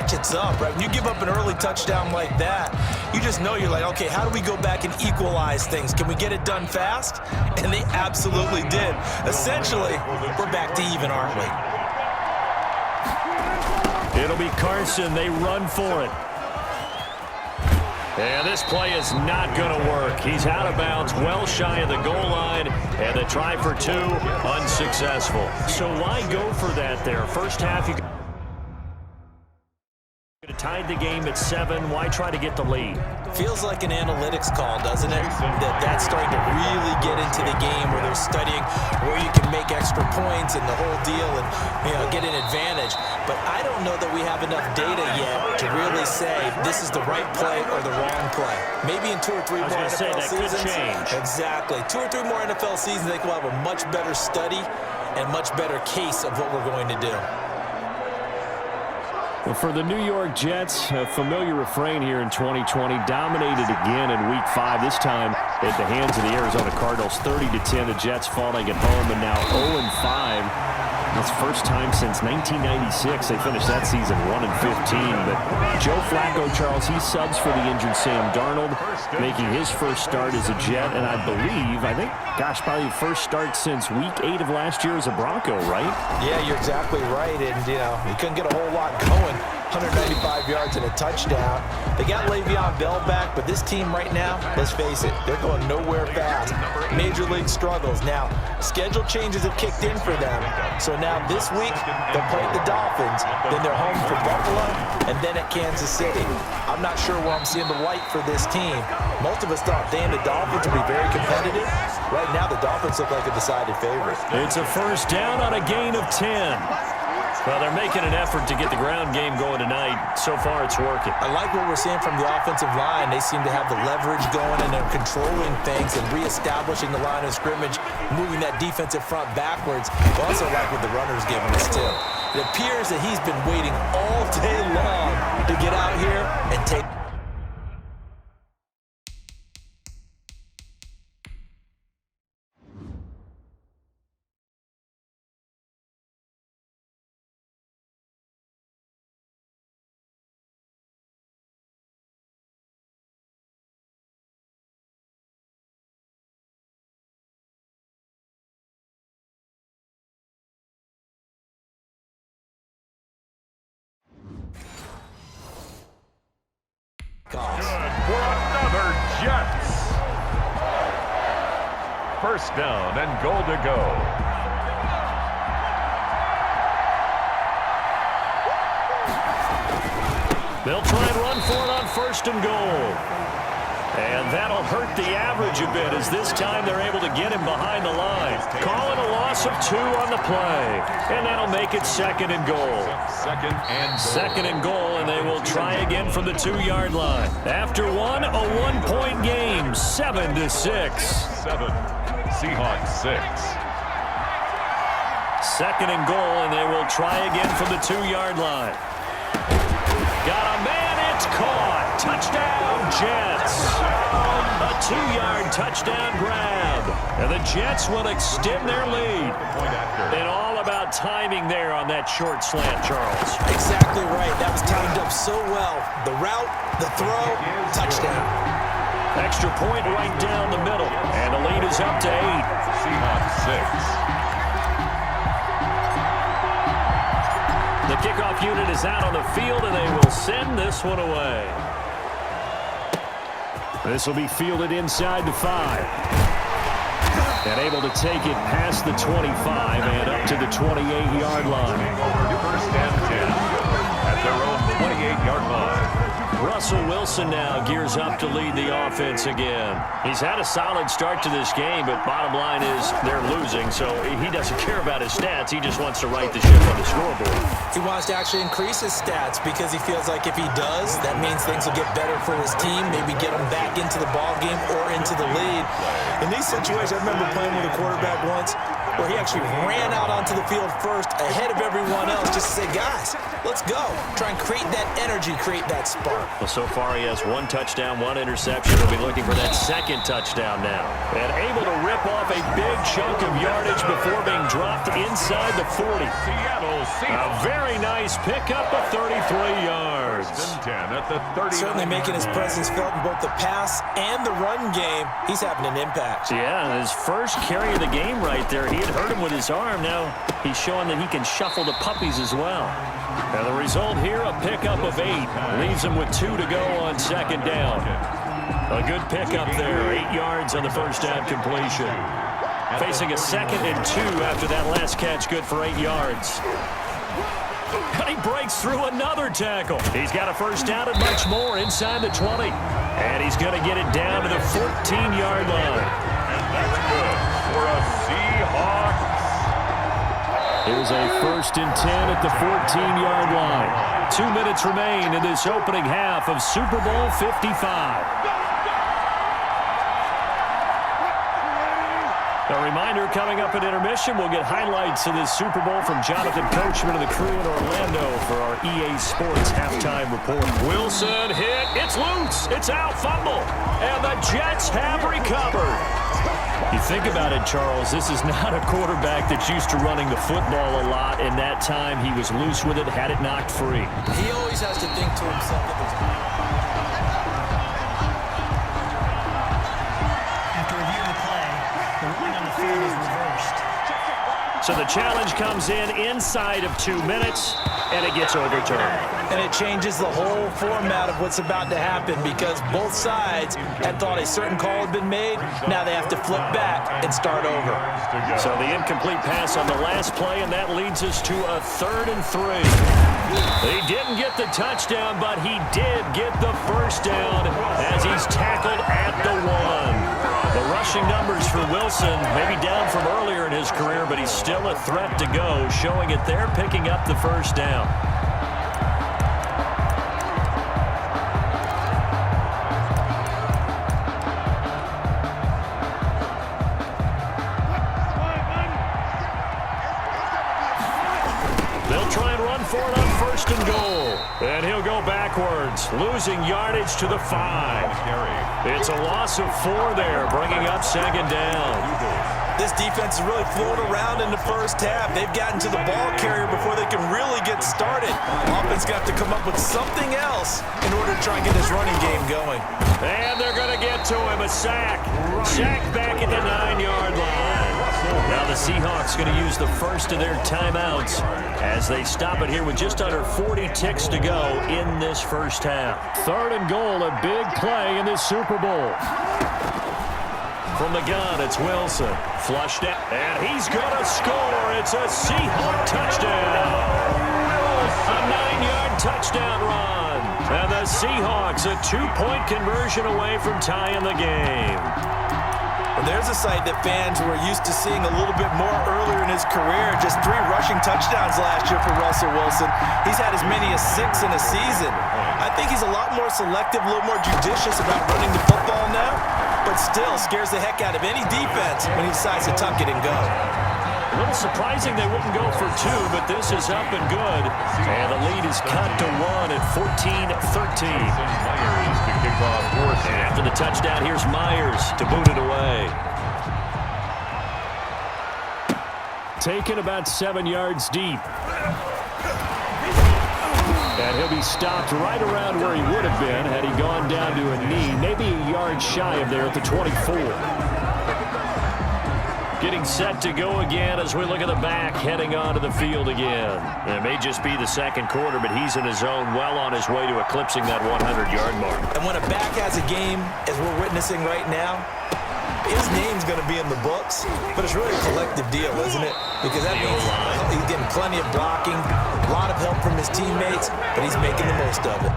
ratchets up, right? When you give up an early touchdown like that, you just know you're like, okay, how do we go back and equalize things? Can we get it done fast? And they absolutely did. Essentially, we're back to even, aren't we? It'll be Carson. They run for it. And this play is not going to work. He's out of bounds, well shy of the goal line, and the try for two, unsuccessful. So why go for that there? First half, you could have tied the game at 7. Why try to get the lead? Feels like an analytics call, doesn't it? That's starting to really get into the game where they're studying where you can make extra points and the whole deal and, get an advantage. But I don't know that we have enough data yet to really say this is the right play or the wrong play. Maybe in 2 or 3 more NFL seasons. Could change. Exactly. 2 or 3 more NFL seasons, they will have a much better study and much better case of what we're going to do. Well, for the New York Jets, a familiar refrain here in 2020, dominated again in Week 5, this time at the hands of the Arizona Cardinals. 30-10, the Jets falling at home, and now 0-5. That's the first time since 1996 they finished that season 1-15. But Joe Flacco, Charles, he subs for the injured Sam Darnold, making his first start as a Jet, and I think, probably the first start since Week 8 of last year as a Bronco, right? Yeah, you're exactly right, and, he couldn't get a whole lot going. 195 yards and a touchdown. They got Le'Veon Bell back, but this team right now, let's face it, they're going nowhere fast. Major league struggles. Now, schedule changes have kicked in for them. So now this week, they'll play the Dolphins, then they're home for Buffalo, and then at Kansas City. I'm not sure where I'm seeing the light for this team. Most of us thought, damn, the Dolphins would be very competitive. Right now, the Dolphins look like a decided favorite. It's a first down on a gain of 10. Well, they're making an effort to get the ground game going tonight. So far, it's working. I like what we're seeing from the offensive line. They seem to have the leverage going, and they're controlling things and reestablishing the line of scrimmage, moving that defensive front backwards. I also like what the runner's giving us, too. It appears that he's been waiting all day long to get out here and take. Good for another Jets. First down and goal to go. They'll try and run for it on first and goal. And that'll hurt the average a bit as this time they're able to get him behind the line. Calling a loss of 2 on the play. And that'll make it second and goal. Second and goal, and they will try again from the 2-yard line. After one, a 1-point game, 7-6. 7. Seahawks 6. Second and goal, and they will try again from the 2-yard line. Got a man, it's caught. Touchdown, Jets. A 2-yard touchdown grab. And the Jets will extend their lead. And all about timing there on that short slant, Charles. Exactly right. That was timed up so well. The route, the throw, touchdown. Extra point right down the middle. And the lead is up to 8. Seahawks 6. The kickoff unit is out on the field, and they will send this one away. This will be fielded inside the 5. And able to take it past the 25 and up to the 28-yard line. First and 10 at their own 28-yard line. Russell Wilson now gears up to lead the offense again. He's had a solid start to this game, but bottom line is they're losing, so he doesn't care about his stats. He just wants to right the ship on the scoreboard. He wants to actually increase his stats because he feels like if he does, that means things will get better for his team, maybe get him back into the ball game or into the lead. In these situations, I remember playing with a quarterback once where he actually ran out onto the field first ahead of everyone else just to say, guys, let's go. Try and create that energy, create that spark. Well, so far he has 1 touchdown, 1 interception. He'll be looking for that second touchdown now. And able to rip off a big chunk of yardage before being dropped inside the 40. A very nice pickup of 33 yards. at the 30. Certainly making his presence felt in both the pass and the run game. He's having an impact. Yeah, his first carry of the game right there. He had hurt him with his arm. Now he's showing that he can shuffle the puppies as well. And the result here, a pickup of 8. Leaves him with 2 to go on second down. A good pickup there. 8 yards on the first down completion. Facing a 2nd and 2 after that last catch, good for 8 yards. And he breaks through another tackle. He's got a first down and much more inside the 20. And he's going to get it down to the 14-yard line. And that's good for a Seahawks. Here's a 1st and 10 at the 14-yard line. 2 minutes remain in this opening half of Super Bowl 55. A reminder, coming up at intermission, we'll get highlights of this Super Bowl from Jonathan Coachman and the crew in Orlando for our EA Sports halftime report. Wilson hit. It's loose. It's out. Fumble. And the Jets have recovered. You think about it, Charles, this is not a quarterback that's used to running the football a lot, and that time he was loose with it, had it knocked free. He always has to think to himself that there's... So the challenge comes in inside of 2 minutes, and it gets overturned. And it changes the whole format of what's about to happen because both sides had thought a certain call had been made. Now they have to flip back and start over. So the incomplete pass on the last play, and that leads us to a 3rd and 3. He didn't get the touchdown, but he did get the first down as he's tackled at the 1. The rushing numbers for Wilson maybe down from earlier in his career, but he's still a threat to go, showing it there, picking up the first down. They'll try and run for it on 1st and goal. And he'll go backwards, losing yardage to the 5. It's a loss of 4 there, bringing up 2nd down. This defense is really flown around in the first half. They've gotten to the ball carrier before they can really get started. Offense got to come up with something else in order to try and get this running game going. And they're going to get to him, a sack. Sack back at the 9-yard line. Now the Seahawks going to use the first of their timeouts as they stop it here with just under 40 ticks to go in this first half. 3rd and goal, a big play in this Super Bowl. From the gun, it's Wilson. Flushed out, and he's going to score. It's a Seahawk touchdown. A 9-yard touchdown run. And the Seahawks a 2-point conversion away from tying the game. Well, there's a sight that fans were used to seeing a little bit more earlier in his career. Just 3 rushing touchdowns last year for Russell Wilson. He's had as many as 6 in a season. I think he's a lot more selective, a little more judicious about running the football now, but still scares the heck out of any defense when he decides to tuck it and go. A little surprising they wouldn't go for 2, but this is up and good. And the lead is cut to 1 at 14-13. Myers to kick off 4th. And after the touchdown, here's Myers to boot it away. Taken about 7 yards deep. And he'll be stopped right around where he would have been had he gone down to a knee, maybe a yard shy of there at the 24. Getting set to go again as we look at the back, heading onto the field again. It may just be the 2nd quarter, but he's in his zone, well on his way to eclipsing that 100-yard mark. And when a back has a game, as we're witnessing right now, his name's going to be in the books, but it's really a collective deal, isn't it? Because that means he's getting plenty of blocking, a lot of help from his teammates, but he's making the most of it.